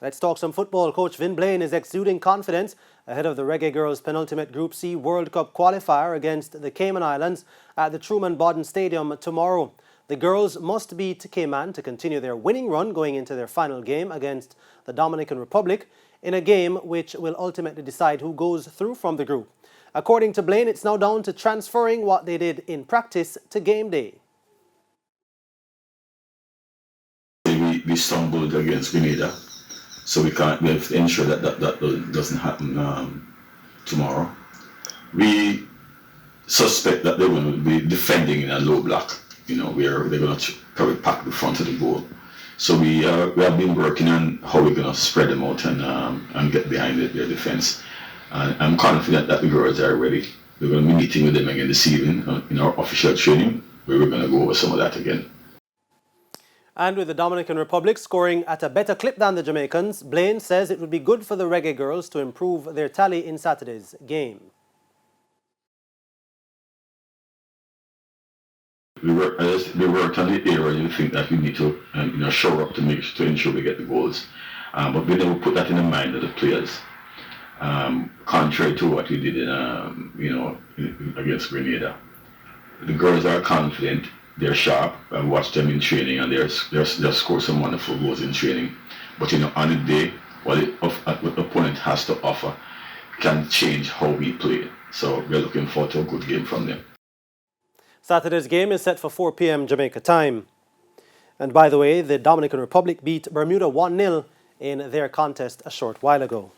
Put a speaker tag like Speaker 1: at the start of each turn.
Speaker 1: Let's talk some football. Coach Vin Blaine is exuding confidence ahead of the Reggae Girlz penultimate Group C World Cup qualifier against the Cayman Islands at the Truman Bodden Stadium tomorrow. The girls must beat Cayman to continue their winning run going into their final game against the Dominican Republic in a game which will ultimately decide who goes through from the group. According to Blaine, it's now down to transferring what they did in practice to game day.
Speaker 2: We stumbled against Grenada, so we have to ensure that doesn't happen tomorrow. We suspect that they're going to be defending in a low block, where they're going to probably pack the front of the goal. So we have been working on how we're going to spread them out and get behind their defense. And I'm confident that the girls are ready. We're going to be meeting with them again this evening in our official training, where we're going to go over some of that again.
Speaker 1: And with the Dominican Republic scoring at a better clip than the Jamaicans, Blaine says it would be good for the Reggae Girls to improve their tally in Saturday's game.
Speaker 2: We work on the area we think that we need to shore up to ensure we get the goals. But we never put that in the mind of the players. Contrary to what we did in against Grenada. The girls are confident. They're sharp. I watched them in training, and they've scored some wonderful goals in training. But on the day, what the opponent has to offer can change how we play. So we're looking forward to a good game from them.
Speaker 1: Saturday's game is set for 4 p.m. Jamaica time. And by the way, the Dominican Republic beat Bermuda 1-0 in their contest a short while ago.